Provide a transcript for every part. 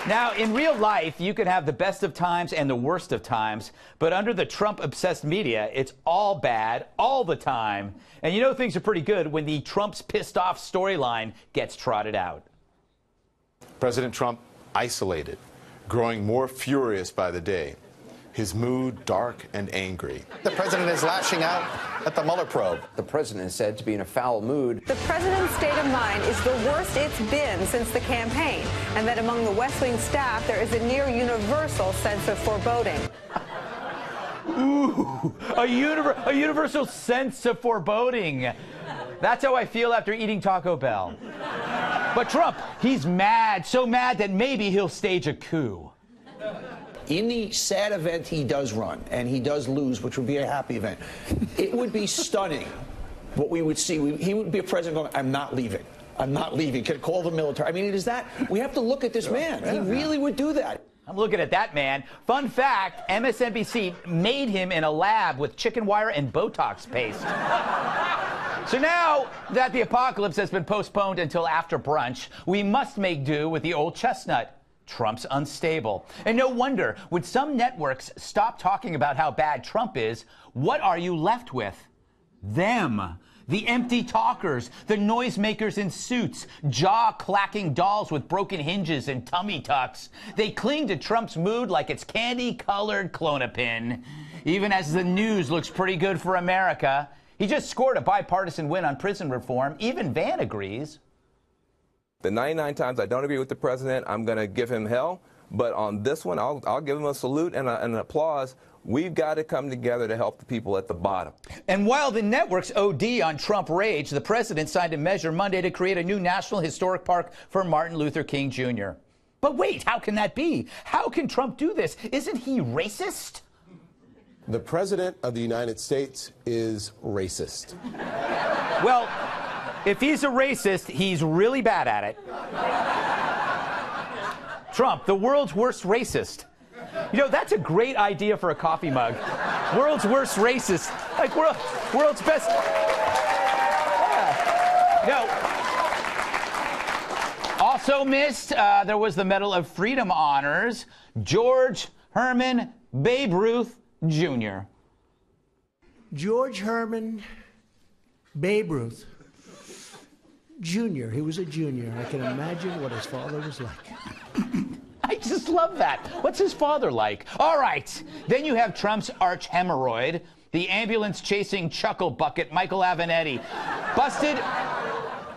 Now, in real life, you can have the best of times and the worst of times, but under the Trump-obsessed media, it's all bad all the time. And you know things are pretty good when the Trump's pissed off storyline gets trotted out. President Trump isolated, growing more furious by the day. His mood dark and angry. The president is lashing out at the Mueller probe. The president is said to be in a foul mood. The president's state of mind is the worst it's been since the campaign, and that among the West Wing staff, there is a near universal sense of foreboding. Ooh, a universal sense of foreboding. That's how I feel after eating Taco Bell. But Trump, he's mad, so mad that maybe he'll stage a coup. In the sad event he does run, and he does lose, which would be a happy event, it would be stunning what we would see. He would be a president going, I'm not leaving. I'm not leaving. Can call the military. I mean, it is that. We have to look at this man. He really would do that. I'm looking at that man. Fun fact, MSNBC made him in a lab with chicken wire and Botox paste. So now that the apocalypse has been postponed until after brunch, we must make do with the old chestnut. Trump's unstable. And no wonder, when some networks stop talking about how bad Trump is, what are you left with? Them. The empty talkers, the noisemakers in suits, jaw-clacking dolls with broken hinges and tummy tucks. They cling to Trump's mood like it's candy-colored Klonopin. Even as the news looks pretty good for America. He just scored a bipartisan win on prison reform. Even Van agrees. The 99 times I don't agree with the president, I'm going to give him hell. But on this one, I'll give him a salute and an applause. We've got to come together to help the people at the bottom. And while the networks OD on Trump rage, the president signed a measure Monday to create a new National Historic Park for Martin Luther King Jr. But wait, how can that be? How can Trump do this? Isn't he racist? The president of the United States is racist. Well, if he's a racist, he's really bad at it. Trump, the world's worst racist. You know, that's a great idea for a coffee mug. World's worst racist. Like, world's best. Yeah. No. Also missed, there was the Medal of Freedom honors. George Herman Babe Ruth Jr. George Herman Babe Ruth Jr. He was a junior. I can imagine what his father was like. I just love that. What's his father like? All right. Then you have Trump's arch hemorrhoid, the ambulance-chasing chuckle bucket, Michael Avenatti. Busted.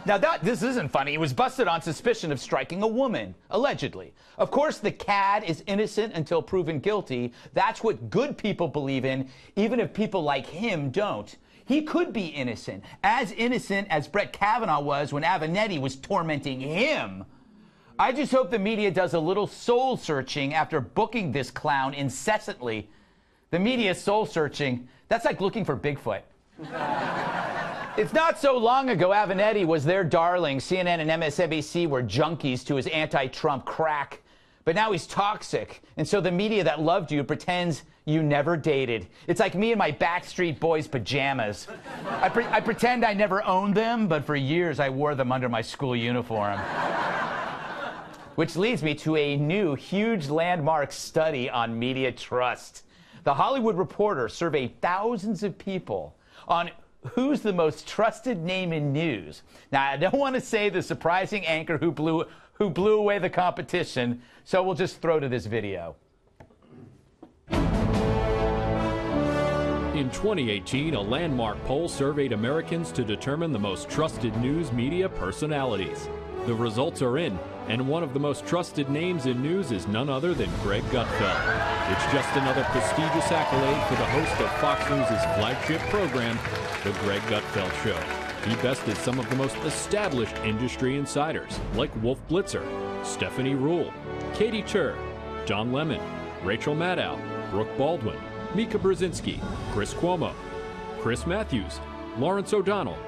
Now, this isn't funny. He was busted on suspicion of striking a woman, allegedly. Of course, the cad is innocent until proven guilty. That's what good people believe in, even if people like him don't. He could be innocent as Brett Kavanaugh was when Avenatti was tormenting him. I just hope the media does a little soul-searching after booking this clown incessantly. The media soul-searching, that's like looking for Bigfoot. It's not so long ago Avenatti was their darling. CNN and MSNBC were junkies to his anti-Trump crack. But now he's toxic, and so the media that loved you pretends you never dated. It's like me in my Backstreet Boys pajamas. I pretend I never owned them, but for years I wore them under my school uniform. Which leads me to a new, huge landmark study on media trust. The Hollywood Reporter surveyed thousands of people on who's the most trusted name in news. Now, I don't want to say the surprising anchor who blew away the competition, so we'll just throw to this video. In 2018, a landmark poll surveyed Americans to determine the most trusted news media personalities. The results are in, and one of the most trusted names in news is none other than Greg Gutfeld. It's just another prestigious accolade for the host of Fox News' flagship program, The Greg Gutfeld Show. He bested some of the most established industry insiders, like Wolf Blitzer, Stephanie Ruhle, Katie Tur, Don Lemon, Rachel Maddow, Brooke Baldwin, Mika Brzezinski, Chris Cuomo, Chris Matthews, Lawrence O'Donnell,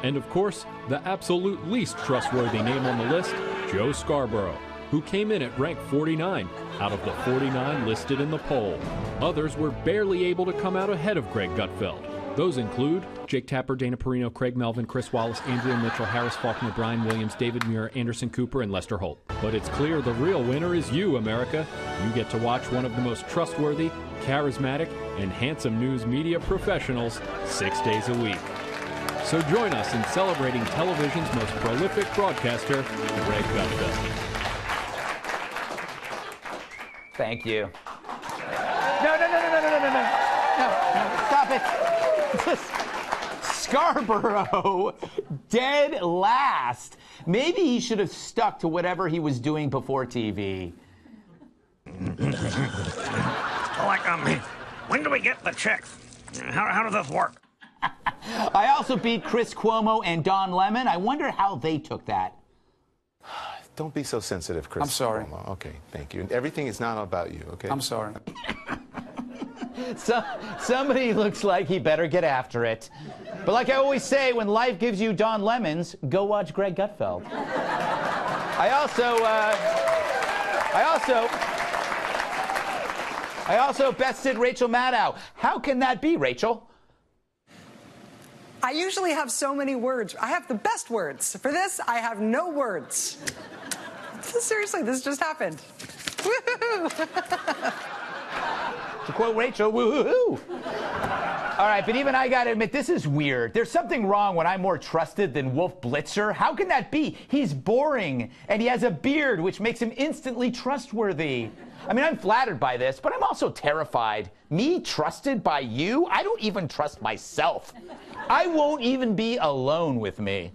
and of course, the absolute least trustworthy name on the list, Joe Scarborough, who came in at rank 49 out of the 49 listed in the poll. Others were barely able to come out ahead of Greg Gutfeld. Those include Jake Tapper, Dana Perino, Craig Melvin, Chris Wallace, Andrea Mitchell, Harris Faulkner, Brian Williams, David Muir, Anderson Cooper, and Lester Holt. But it's clear the real winner is you, America. You get to watch one of the most trustworthy, charismatic, and handsome news media professionals 6 days a week. So join us in celebrating television's most prolific broadcaster, Greg Gutfeld. Thank you. No, stop it. Scarborough, dead last. Maybe he should have stuck to whatever he was doing before TV. When do we get the check? How does this work? I also beat Chris Cuomo and Don Lemon. I wonder how they took that. Don't be so sensitive, Chris. I'm sorry. Cuomo. Okay, thank you. Everything is not about you, okay? I'm sorry. Somebody looks like he better get after it. But like I always say, when life gives you Don Lemons, go watch Greg Gutfeld. I also bested Rachel Maddow. How can that be, Rachel? I usually have so many words. I have the best words. For this, I have no words. Seriously, this just happened. Woohoo! To quote Rachel, woohoo! All right, but even I gotta admit, this is weird. There's something wrong when I'm more trusted than Wolf Blitzer. How can that be? He's boring, and he has a beard, which makes him instantly trustworthy. I mean, I'm flattered by this, but I'm also terrified. Me trusted by you? I don't even trust myself. I won't even be alone with me.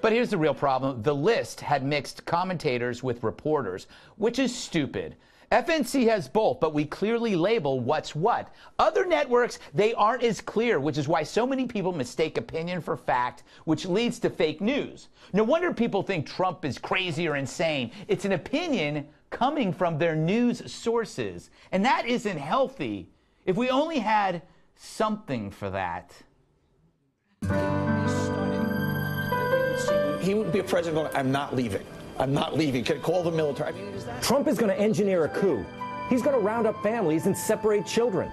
But here's the real problem. The list had mixed commentators with reporters, which is stupid. FNC has both, but we clearly label what's what. Other networks, they aren't as clear, which is why so many people mistake opinion for fact, which leads to fake news. No wonder people think Trump is crazy or insane. It's an opinion coming from their news sources, and that isn't healthy. If we only had something for that. He would be a president going, I'm not leaving. I'm not leaving. Can call the military. I mean, is that... Trump is going to engineer a coup. He's going to round up families and separate children.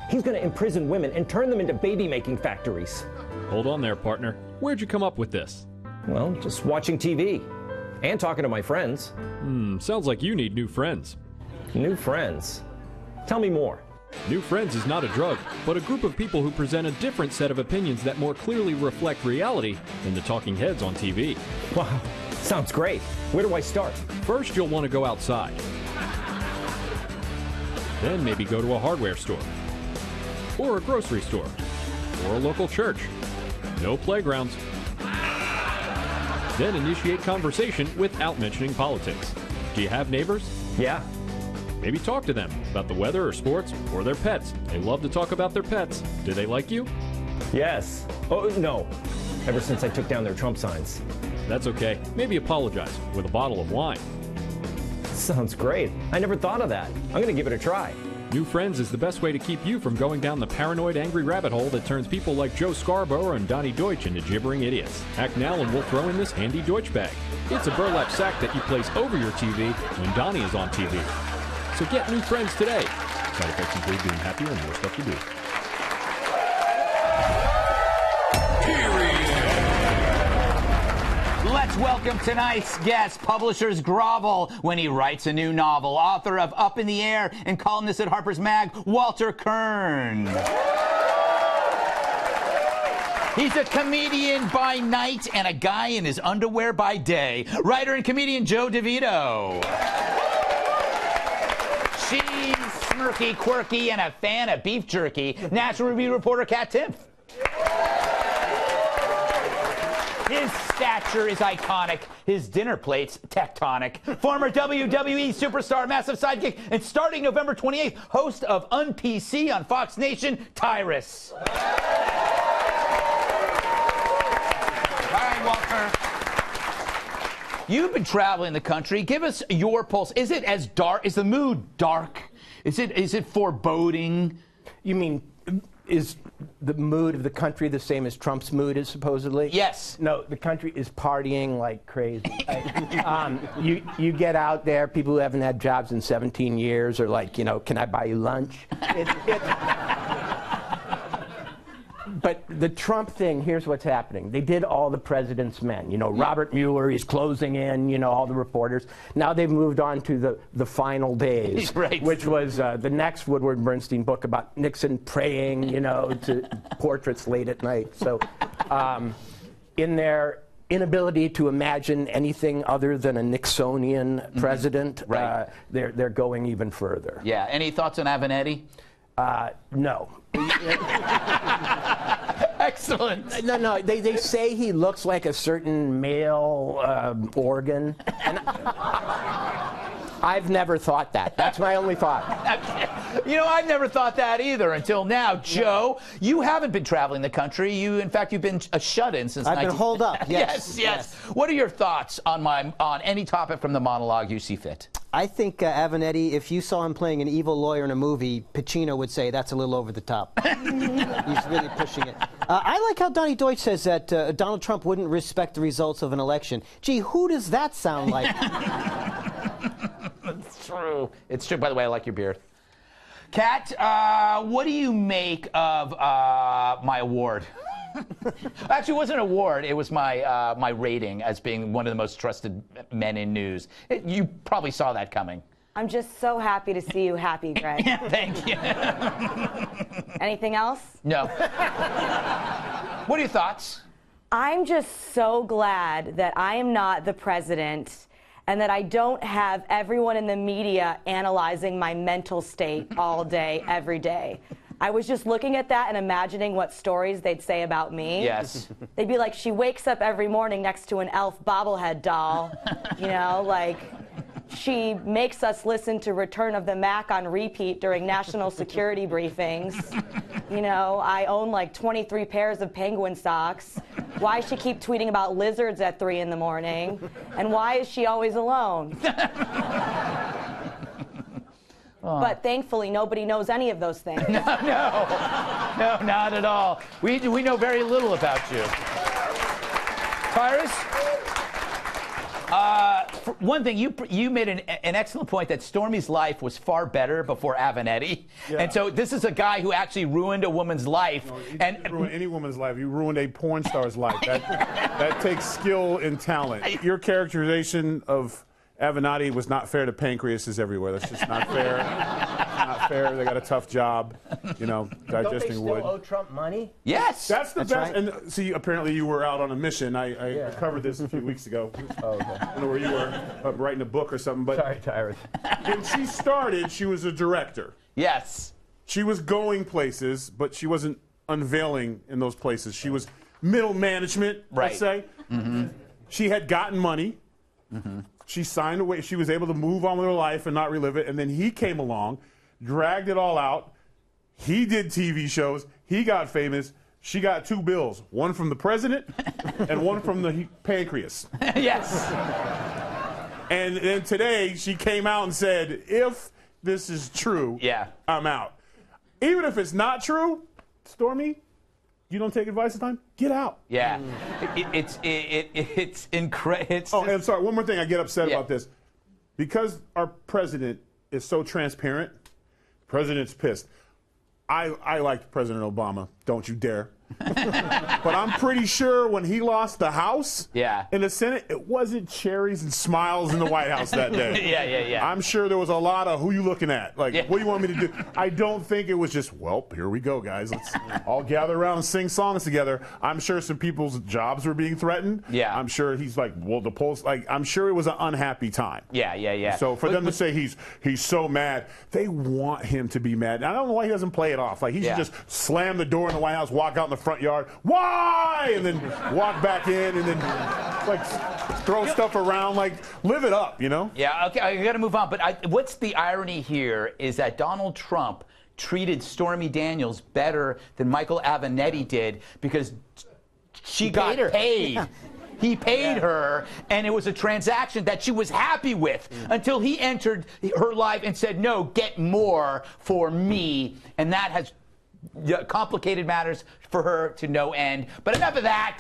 He's going to imprison women and turn them into baby-making factories. Hold on there, partner. Where'd you come up with this? Well, just watching TV and talking to my friends. Sounds like you need new friends. New friends? Tell me more. New Friends is not a drug, but a group of people who present a different set of opinions that more clearly reflect reality than the talking heads on TV. Wow, sounds great. Where do I start? First, you'll want to go outside. Then maybe go to a hardware store, or a grocery store, or a local church. No playgrounds. Then initiate conversation without mentioning politics. Do you have neighbors? Yeah. Maybe talk to them about the weather or sports or their pets. They love to talk about their pets. Do they like you? Yes. Oh, no. Ever since I took down their Trump signs. That's okay. Maybe apologize with a bottle of wine. Sounds great. I never thought of that. I'm going to give it a try. New Friends is the best way to keep you from going down the paranoid, angry rabbit hole that turns people like Joe Scarborough and Donnie Deutsch into gibbering idiots. Act now and we'll throw in this handy Deutsch bag. It's a burlap sack that you place over your TV when Donnie is on TV. So get New Friends today. Side effects include being happier and more stuff to do. Let's welcome tonight's guest, publisher's grovel when he writes a new novel, author of Up in the Air and columnist at Harper's Mag, Walter Kern. He's a comedian by night and a guy in his underwear by day. Writer and comedian Joe DeVito. She's smirky, quirky, and a fan of beef jerky. National Review reporter Kat Timpf. His stature is iconic. His dinner plate's tectonic. Former WWE superstar, massive sidekick, and starting November 28th, host of Un-PC on Fox Nation, Tyrus. All right, Walter. You've been traveling the country. Give us your pulse. Is it as dark? Is the mood dark? Is it foreboding? You mean, is the mood of the country the same as Trump's mood is supposedly? Yes. No, the country is partying like crazy. You get out there, people who haven't had jobs in 17 years are like, can I buy you lunch? But the Trump thing, here's what's happening. They did all the president's men. You know, Robert Mueller, he's closing in, you know, all the reporters. Now they've moved on to the final days, right. which was the next Woodward Bernstein book about Nixon praying, you know, to portraits late at night. So in their inability to imagine anything other than a Nixonian president, right. They're going even further. Yeah. Any thoughts on Avenatti? No. Excellent. No. They say he looks like a certain male organ. And I've never thought that. That's my only thought. You know, I've never thought that either until now. Joe, you haven't been traveling the country. In fact, you've been a shut-in since. I've been holed up. Yes. What are your thoughts on any topic from the monologue you see fit? I think Avenatti, if you saw him playing an evil lawyer in a movie, Pacino would say that's a little over the top. He's really pushing it. I like how Donnie Deutsch says that Donald Trump wouldn't respect the results of an election. Gee, who does that sound like? It's true. It's true. By the way, I like your beard. Kat, what do you make of my award? Actually, it wasn't an award. It was my rating as being one of the most trusted men in news. You probably saw that coming. I'm just so happy to see you happy, Greg. Thank you. Anything else? No. What are your thoughts? I'm just so glad that I am not the president and that I don't have everyone in the media analyzing my mental state all day, every day. I was just looking at that and imagining what stories they'd say about me. Yes. They'd be like, she wakes up every morning next to an elf bobblehead doll. You know, like, she makes us listen to Return of the Mac on repeat during national security briefings. You know, I own like 23 pairs of penguin socks. Why does she keep tweeting about lizards at 3 in the morning? And why is she always alone? But thankfully, nobody knows any of those things. No, not at all. We know very little about you. Tyrus? For one thing, you made an excellent point that Stormy's life was far better before Avenatti. Yeah. And so this is a guy who actually ruined a woman's life. No, you didn't ruin any woman's life. You ruined a porn star's life. That takes skill and talent. Your characterization of Avenatti was not fair to pancreases everywhere. That's just not fair. Not fair. They got a tough job, you know, digesting wood. Don't they still owe Trump money? Yes. That's the best. right. And see, apparently you were out on a mission. I covered this a few weeks ago. Oh, okay. I don't know where you were, writing a book or something. But Sorry, Tyrus. when she started, she was a director. Yes. She was going places, but she wasn't unveiling in those places. She was middle management, Right. let's say. Mm-hmm. She had gotten money. Mm-hmm. She signed away. She was able to move on with her life and not relive it. And then he came along, dragged it all out. He did TV shows. He got famous. She got 2 bills, one from the president and one from the pancreas. Yes. And then today she came out and said, if this is true, I'm out. Even if it's not true, Stormy, you don't take advice this time? Get out. Yeah. It's incredible. Oh, and sorry, one more thing I get upset about this. Because our president is so transparent, the president's pissed. I liked President Obama, don't you dare. But I'm pretty sure when he lost the House in the Senate, it wasn't cherries and smiles in the White House that day. Yeah. I'm sure there was a lot of, who you looking at? Like, what do you want me to do? I don't think it was just, well, here we go, guys. Let's all gather around and sing songs together. I'm sure some people's jobs were being threatened. Yeah. I'm sure he's like, well, the polls, like, I'm sure it was an unhappy time. Yeah. So for them to say he's so mad, they want him to be mad. I don't know why he doesn't play it off. Like, he should just slam the door in the White House, walk out in the front yard, why? And then walk back in and then, like, throw stuff around, like, live it up, you know? Yeah, okay, I got to move on. But what's the irony here is that Donald Trump treated Stormy Daniels better than Michael Avenatti did because she got paid. Yeah. He paid her, and it was a transaction that she was happy with until he entered her life and said, no, get more for me. And that has complicated matters for her to no end. But enough of that.